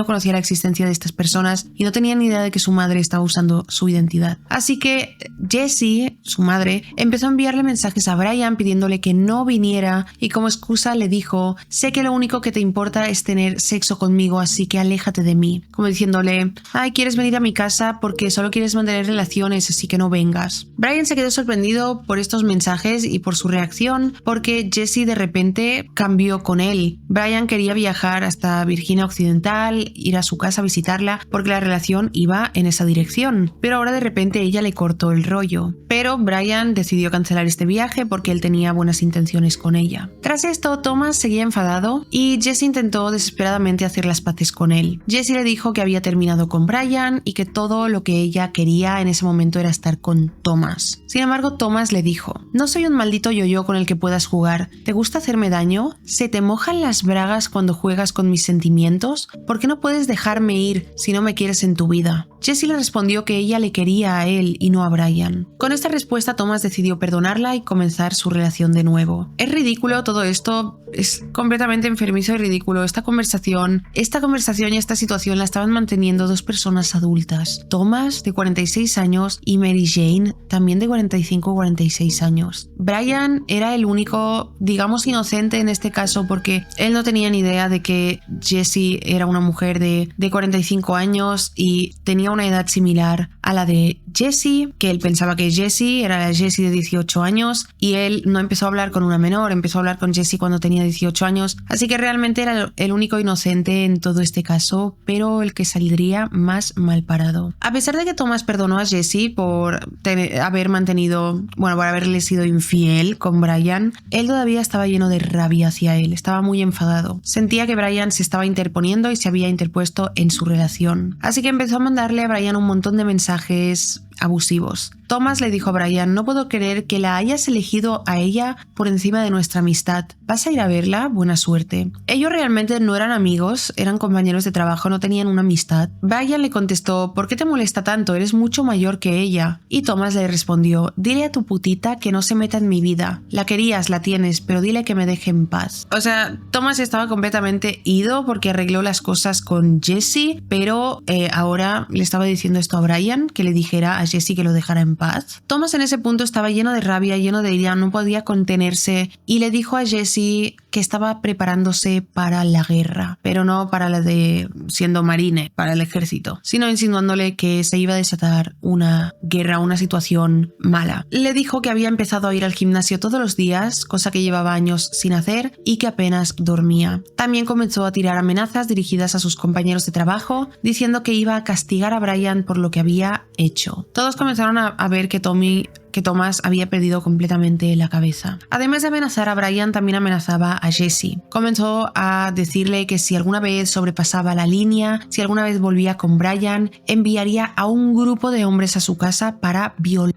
conocía la existencia de estas personas y no tenía ni idea de que su madre estaba usando su identidad. Así que Jessie, su madre, empezó a enviarle mensajes a Brian pidiéndole que no viniera y como excusa le dijo: sé que lo único que te importa es tener sexo conmigo, así que aléjate de mí. Como diciéndole: ay, quieres venir a mi casa porque solo quieres mantener relaciones, así que no vengas. Brian se quedó sorprendido por estos mensajes y por su reacción, porque Jessie de repente cambió con él. Brian quería viajar hasta Virginia Occidental, ir a su casa a visitarla, porque la relación iba en esa dirección. Pero ahora de repente ella le cortó el rollo. Pero Brian decidió cancelar este viaje porque él tenía buenas intenciones con ella. Tras esto, Thomas seguía enfadado y Jessie intentó desesperadamente hacer las paces con él. Jessie le dijo que había terminado con Brian y que todo lo que ella quería en ese momento era estar con Thomas. Sin embargo, Thomas le dijo: no soy un maldito yo-yo con el que puedas jugar. ¿Te gusta hacerme daño? ¿Se te mojan las bragas cuando juegas con mis sentimientos? ¿Por qué no puedes dejarme ir si no me quieres en tu vida? Jessie le respondió que ella le quería a él y no a Brian. Con esta respuesta, Thomas decidió perdonarla y comenzar su relación de nuevo. Es ridículo todo esto, es completamente enfermizo y ridículo. Esta conversación y esta situación la estaban manteniendo dos personas adultas. Thomas, de 46 años, y Mary Jane, también de 45 o 46 años. Brian era el único, digamos, inocente en este caso porque él no tenía ni idea de que Jessie era una mujer de 45 años y tenía una edad similar a la de Jessie, que él pensaba que Jessie era la Jessie de 18 años y él no empezó a hablar con una menor, empezó a hablar con Jessie cuando tenía 18 años, así que realmente era el único inocente en todo este caso, pero el que saldría más mal parado. A pesar de que Thomas perdonó a Jessie por haberle sido infiel con Brian, él todavía estaba lleno de rabia hacia él, estaba muy enfadado. Sentía que Brian se estaba interponiendo y se había interpuesto en su relación. Así que empezó a mandarle a Brian un montón de mensajes abusivos. Thomas le dijo a Brian: no puedo creer que la hayas elegido a ella por encima de nuestra amistad. ¿Vas a ir a verla? Buena suerte. Ellos realmente no eran amigos, eran compañeros de trabajo, no tenían una amistad. Brian le contestó: ¿por qué te molesta tanto? Eres mucho mayor que ella. Y Thomas le respondió: dile a tu putita que no se meta en mi vida. La querías, la tienes, pero dile que me deje en paz. O sea, Thomas estaba completamente ido porque arregló las cosas con Jessie, pero ahora le estaba diciendo esto a Brian, que le dijera a Jessie que lo dejara en paz. Thomas en ese punto estaba lleno de rabia, lleno de ira, no podía contenerse y le dijo a Jessie que estaba preparándose para la guerra, pero no para la de siendo marine, para el ejército, sino insinuándole que se iba a desatar una guerra, una situación mala. Le dijo que había empezado a ir al gimnasio todos los días, cosa que llevaba años sin hacer, y que apenas dormía. También comenzó a tirar amenazas dirigidas a sus compañeros de trabajo, diciendo que iba a castigar a Brian por lo que había hecho. Todos comenzaron a ver que Thomas había perdido completamente la cabeza. Además de amenazar a Brian, también amenazaba a Jesse. Comenzó a decirle que si alguna vez sobrepasaba la línea, si alguna vez volvía con Brian, enviaría a un grupo de hombres a su casa para violarla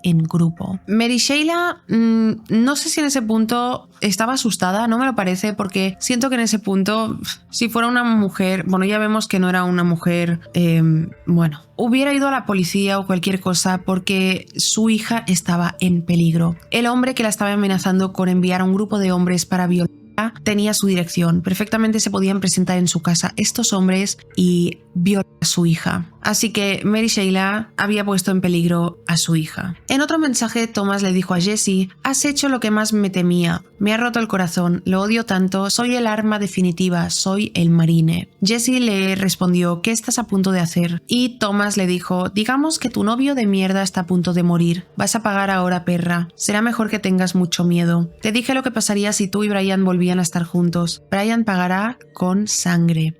en grupo. Mary Sheila, no sé si en ese punto estaba asustada, no me lo parece, porque siento que en ese punto, si fuera una mujer, bueno, ya vemos que no era una mujer, hubiera ido a la policía o cualquier cosa porque su hija estaba en peligro. El hombre que la estaba amenazando con enviar a un grupo de hombres para violarla tenía su dirección. Perfectamente se podían presentar en su casa estos hombres y violar a su hija. Así que Mary Sheila había puesto en peligro a su hija. En otro mensaje, Thomas le dijo a Jesse: has hecho lo que más me temía. Me ha roto el corazón, lo odio tanto, soy el arma definitiva, soy el marine. Jesse le respondió: ¿qué estás a punto de hacer? Y Thomas le dijo: digamos que tu novio de mierda está a punto de morir. Vas a pagar ahora, perra. Será mejor que tengas mucho miedo. Te dije lo que pasaría si tú y Brian volvían a estar juntos. Brian pagará con sangre.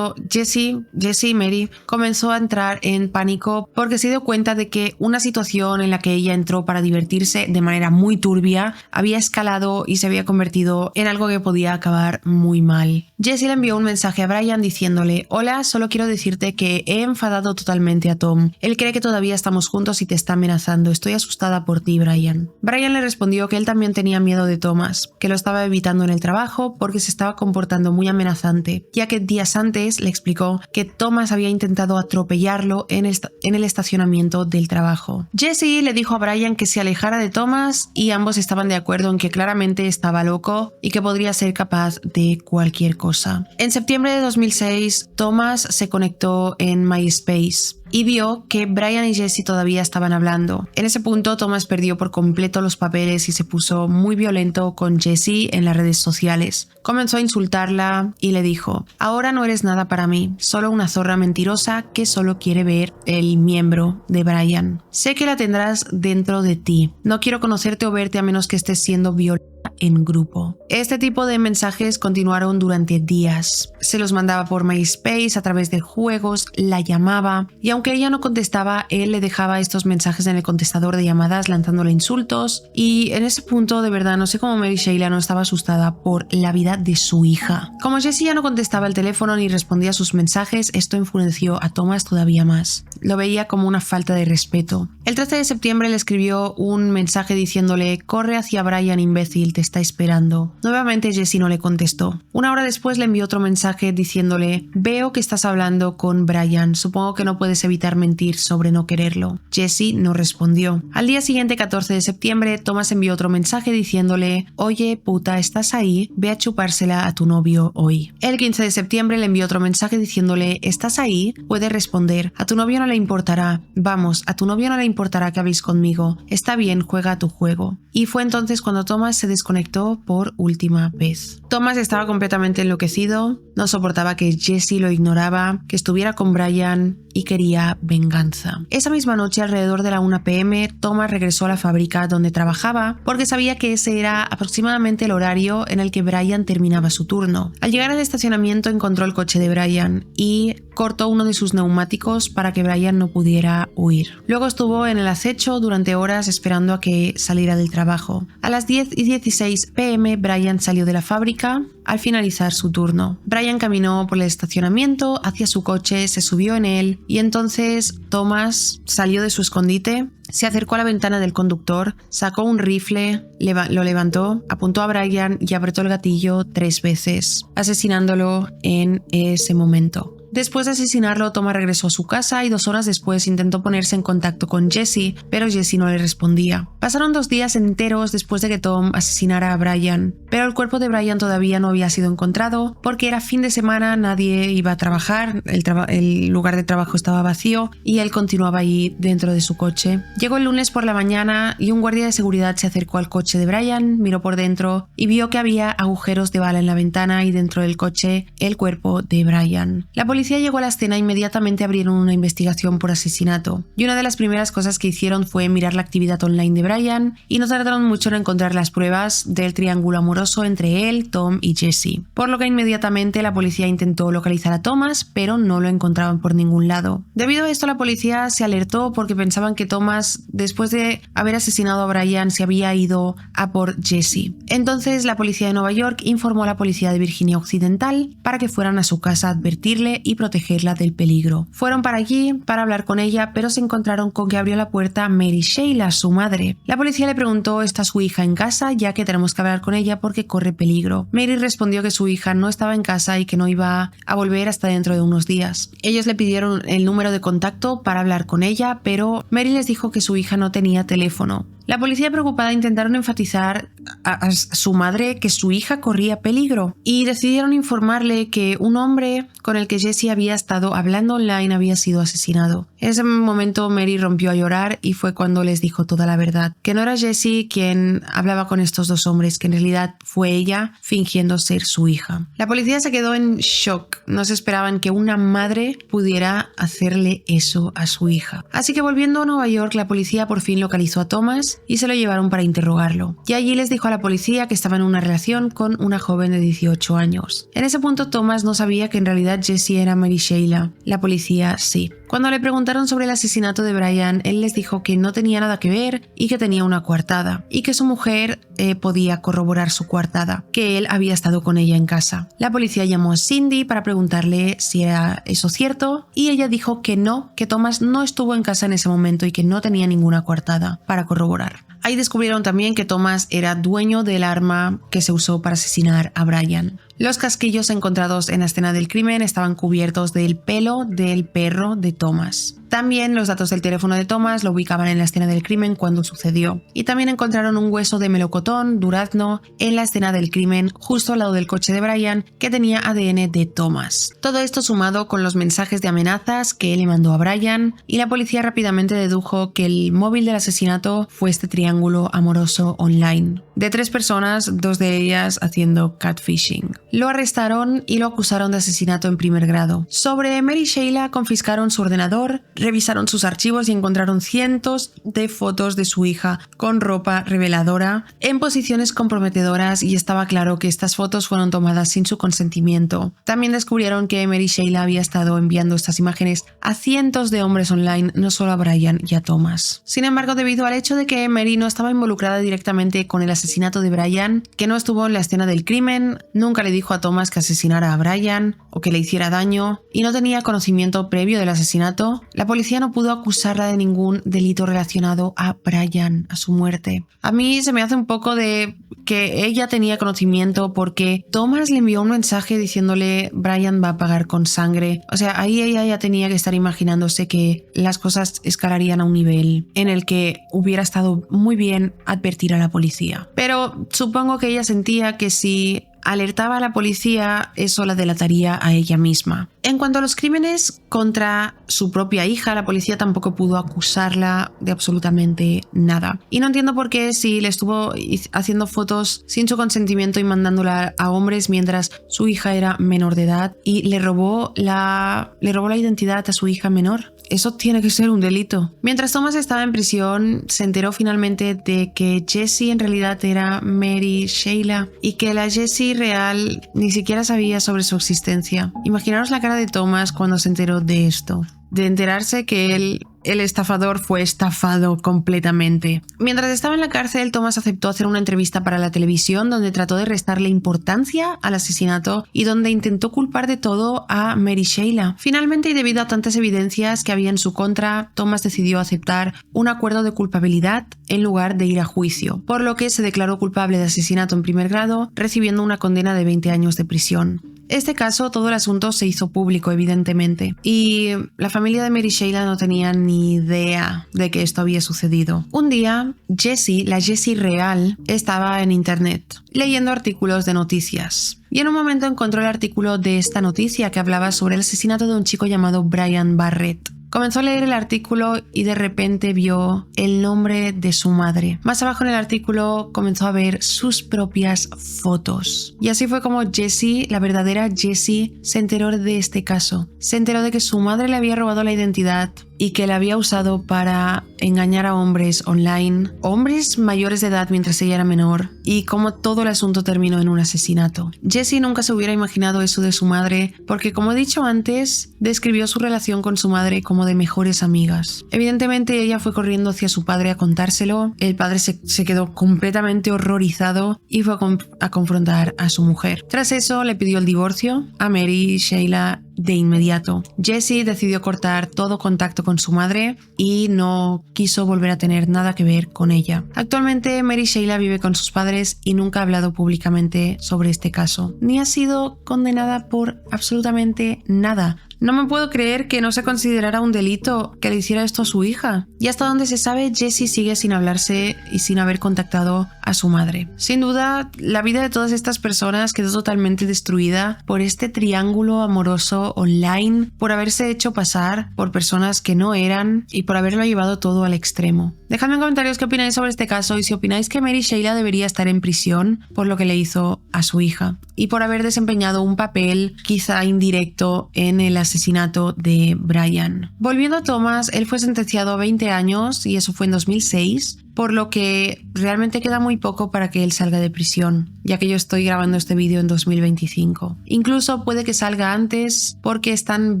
Jesse y Mary comenzó a entrar en pánico porque se dio cuenta de que una situación en la que ella entró para divertirse de manera muy turbia había escalado y se había convertido en algo que podía acabar muy mal. Jesse le envió un mensaje a Brian diciéndole: hola, solo quiero decirte que he enfadado totalmente a Tom. Él cree que todavía estamos juntos y te está amenazando. Estoy asustada por ti, Brian. Brian le respondió que él también tenía miedo de Thomas, que lo estaba evitando en el trabajo porque se estaba comportando muy amenazante, ya que días antes le explicó que Thomas había intentado atropellarlo en el estacionamiento del trabajo. Jesse le dijo a Brian que se alejara de Thomas y ambos estaban de acuerdo en que claramente estaba loco y que podría ser capaz de cualquier cosa. En septiembre de 2006, Thomas se conectó en MySpace y vio que Brian y Jesse todavía estaban hablando. En ese punto, Thomas perdió por completo los papeles y se puso muy violento con Jesse en las redes sociales. Comenzó a insultarla y le dijo: ahora no eres nada para mí, solo una zorra mentirosa que solo quiere ver el miembro de Brian. Sé que la tendrás dentro de ti. No quiero conocerte o verte a menos que estés siendo violada en grupo. Este tipo de mensajes continuaron durante días. Se los mandaba por MySpace, a través de juegos, la llamaba y aunque ella no contestaba, él le dejaba estos mensajes en el contestador de llamadas lanzándole insultos, y en ese punto de verdad no sé cómo Mary Sheila no estaba asustada por la vida de su hija. Como Jesse ya no contestaba el teléfono ni respondía a sus mensajes, esto enfureció a Thomas todavía más. Lo veía como una falta de respeto. El 13 de septiembre le escribió un mensaje diciéndole: corre hacia Brian, imbécil, te está esperando. Nuevamente Jesse no le contestó. Una hora después le envió otro mensaje diciéndole: veo que estás hablando con Brian, supongo que no puedes evitar mentir sobre no quererlo. Jesse no respondió. Al día siguiente, 14 de septiembre, Thomas envió otro mensaje diciéndole: oye puta, ¿estás ahí? Ve a chupársela a tu novio hoy. El 15 de septiembre le envió otro mensaje diciéndole: ¿estás ahí? Puedes responder. A tu novio no le importará. Vamos, a tu novio no le importará que habléis conmigo. Está bien, juega a tu juego. Y fue entonces cuando Thomas se desconectó por última vez. Thomas estaba completamente enloquecido, no soportaba que Jesse lo ignoraba, que estuviera con Brian y quería venganza. Esa misma noche, alrededor de la 1 p.m, Thomas regresó a la fábrica donde trabajaba porque sabía que ese era aproximadamente el horario en el que Brian terminaba su turno. Al llegar al estacionamiento encontró el coche de Brian y cortó uno de sus neumáticos para que Brian no pudiera huir. Luego estuvo en el acecho durante horas esperando a que saliera del trabajo. A las 10:16 p.m, Brian salió de la fábrica al finalizar su turno. Brian caminó por el estacionamiento hacia su coche, se subió en él y entonces Thomas salió de su escondite, se acercó a la ventana del conductor, sacó un rifle, lo levantó, apuntó a Brian y apretó el gatillo 3 veces, asesinándolo en ese momento. Después de asesinarlo, Thomas regresó a su casa y 2 horas después intentó ponerse en contacto con Jesse, pero Jesse no le respondía. Pasaron 2 días enteros después de que Tom asesinara a Brian, pero el cuerpo de Brian todavía no había sido encontrado porque era fin de semana, nadie iba a trabajar, el lugar de trabajo estaba vacío y él continuaba ahí dentro de su coche. Llegó el lunes por la mañana y un guardia de seguridad se acercó al coche de Brian, miró por dentro y vio que había agujeros de bala en la ventana y dentro del coche el cuerpo de Brian. La policía policía llegó a la escena, inmediatamente abrieron una investigación por asesinato. Y una de las primeras cosas que hicieron fue mirar la actividad online de Brian y no tardaron mucho en encontrar las pruebas del triángulo amoroso entre él, Tom y Jesse. Por lo que inmediatamente la policía intentó localizar a Thomas, pero no lo encontraban por ningún lado. Debido a esto, la policía se alertó porque pensaban que Thomas, después de haber asesinado a Brian, se había ido a por Jesse. Entonces la policía de Nueva York informó a la policía de Virginia Occidental para que fueran a su casa a advertirle y protegerla del peligro. Fueron para allí para hablar con ella, pero se encontraron con que abrió la puerta Mary Sheila, su madre. La policía le preguntó: ¿está su hija en casa? Ya que tenemos que hablar con ella porque corre peligro. Mary respondió que su hija no estaba en casa y que no iba a volver hasta dentro de unos días. Ellos le pidieron el número de contacto para hablar con ella, pero Mary les dijo que su hija no tenía teléfono. La policía, preocupada, intentaron enfatizar a su madre que su hija corría peligro y decidieron informarle que un hombre con el que Jesse había estado hablando online había sido asesinado. En ese momento Mary rompió a llorar y fue cuando les dijo toda la verdad, que no era Jesse quien hablaba con estos dos hombres, que en realidad fue ella fingiendo ser su hija. La policía se quedó en shock, no se esperaban que una madre pudiera hacerle eso a su hija. Así que volviendo a Nueva York, la policía por fin localizó a Thomas y se lo llevaron para interrogarlo. Y allí les dijo a la policía que estaba en una relación con una joven de 18 años. En ese punto Thomas no sabía que en realidad Jesse era Mary Sheila. La policía sí. Cuando le preguntaron sobre el asesinato de Brian, él les dijo que no tenía nada que ver y que tenía una coartada, y que su mujer podía corroborar su coartada, que él había estado con ella en casa. La policía llamó a Cindy para preguntarle si era eso cierto, y ella dijo que no, que Thomas no estuvo en casa en ese momento y que no tenía ninguna coartada para corroborar. Ahí descubrieron también que Thomas era dueño del arma que se usó para asesinar a Brian. Los casquillos encontrados en la escena del crimen estaban cubiertos del pelo del perro de Thomas. También los datos del teléfono de Thomas lo ubicaban en la escena del crimen cuando sucedió. Y también encontraron un hueso de melocotón, durazno, en la escena del crimen justo al lado del coche de Brian, que tenía ADN de Thomas. Todo esto sumado con los mensajes de amenazas que él le mandó a Brian, y la policía rápidamente dedujo que el móvil del asesinato fue este triángulo amoroso online, de 3 personas, 2 de ellas haciendo catfishing. Lo arrestaron y lo acusaron de asesinato en primer grado. Sobre Mary Sheila confiscaron su ordenador, revisaron sus archivos y encontraron cientos de fotos de su hija con ropa reveladora en posiciones comprometedoras, y estaba claro que estas fotos fueron tomadas sin su consentimiento. También descubrieron que Mary Sheila había estado enviando estas imágenes a cientos de hombres online, no solo a Brian y a Thomas. Sin embargo, debido al hecho de que Mary no estaba involucrada directamente con el asesinato de Brian, que no estuvo en la escena del crimen, nunca le dijo a Thomas que asesinara a Brian o que le hiciera daño, y no tenía conocimiento previo del asesinato, la policía no pudo acusarla de ningún delito relacionado a Brian, a su muerte. A mí se me hace un poco de que ella tenía conocimiento, porque Thomas le envió un mensaje diciéndole: Brian va a pagar con sangre. O sea, ahí ella ya tenía que estar imaginándose que las cosas escalarían a un nivel en el que hubiera estado muy bien advertir a la policía. Pero supongo que ella sentía que si alertaba a la policía, eso la delataría a ella misma. En cuanto a los crímenes contra su propia hija, la policía tampoco pudo acusarla de absolutamente nada. Y no entiendo por qué, si le estuvo haciendo fotos sin su consentimiento y mandándola a hombres mientras su hija era menor de edad, y le robó la identidad a su hija menor. Eso tiene que ser un delito. Mientras Thomas estaba en prisión, se enteró finalmente de que Jesse en realidad era Mary Sheila, y que la Jesse real ni siquiera sabía sobre su existencia. Imaginaros la cara de Thomas cuando se enteró de esto, de enterarse que el estafador fue estafado completamente. Mientras estaba en la cárcel, Thomas aceptó hacer una entrevista para la televisión donde trató de restarle importancia al asesinato y donde intentó culpar de todo a Mary Sheila. Finalmente, y debido a tantas evidencias que había en su contra, Thomas decidió aceptar un acuerdo de culpabilidad en lugar de ir a juicio, por lo que se declaró culpable de asesinato en primer grado, recibiendo una condena de 20 años de prisión. Este caso, todo el asunto se hizo público, evidentemente, y la familia de Mary Sheila no tenía ni idea de que esto había sucedido. Un día, la Jesse real, estaba en internet leyendo artículos de noticias, y en un momento encontró el artículo de esta noticia que hablaba sobre el asesinato de un chico llamado Brian Barrett. Comenzó a leer el artículo y de repente vio el nombre de su madre. Más abajo en el artículo comenzó a ver sus propias fotos. Y así fue como Jessie, la verdadera Jessie, se enteró de este caso. Se enteró de que su madre le había robado la identidad y que la había usado para engañar a hombres online, hombres mayores de edad mientras ella era menor, y cómo todo el asunto terminó en un asesinato. Jessie nunca se hubiera imaginado eso de su madre porque, como he dicho antes, describió su relación con su madre como de mejores amigas. Evidentemente ella fue corriendo hacia su padre a contárselo, el padre se quedó completamente horrorizado y fue a confrontar a su mujer. Tras eso le pidió el divorcio a Mary Sheila de inmediato. Jessie decidió cortar todo contacto con su madre y no quiso volver a tener nada que ver con ella. Actualmente Mary Sheila vive con sus padres y nunca ha hablado públicamente sobre este caso, ni ha sido condenada por absolutamente nada. No me puedo creer que no se considerara un delito que le hiciera esto a su hija. Y hasta donde se sabe, Jessie sigue sin hablarse y sin haber contactado a su madre. Sin duda, la vida de todas estas personas quedó totalmente destruida por este triángulo amoroso online, por haberse hecho pasar por personas que no eran y por haberlo llevado todo al extremo. Dejadme en comentarios qué opináis sobre este caso y si opináis que Mary Sheila debería estar en prisión por lo que le hizo a su hija y por haber desempeñado un papel quizá indirecto en el asesinato de Brian. Volviendo a Thomas, él fue sentenciado a 20 años y eso fue en 2006, por lo que realmente queda muy poco para que él salga de prisión, ya que yo estoy grabando este vídeo en 2025. Incluso puede que salga antes porque están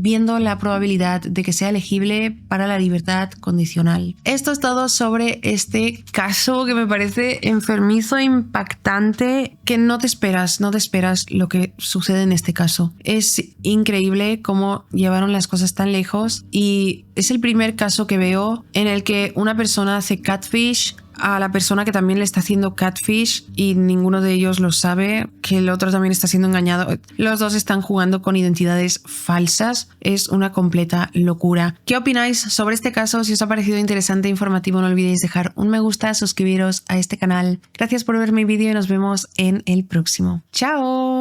viendo la probabilidad de que sea elegible para la libertad condicional. Esto es todo sobre este caso que me parece enfermizo e impactante, que no te esperas lo que sucede en este caso. Es increíble cómo llevaron las cosas tan lejos y es el primer caso que veo en el que una persona hace catfish a la persona que también le está haciendo catfish y ninguno de ellos lo sabe, que el otro también está siendo engañado. Los dos están jugando con identidades falsas. Es una completa locura. ¿Qué opináis sobre este caso? Si os ha parecido interesante e informativo, no olvidéis dejar un me gusta, suscribiros a este canal. Gracias por ver mi vídeo y nos vemos en el próximo. ¡Chao!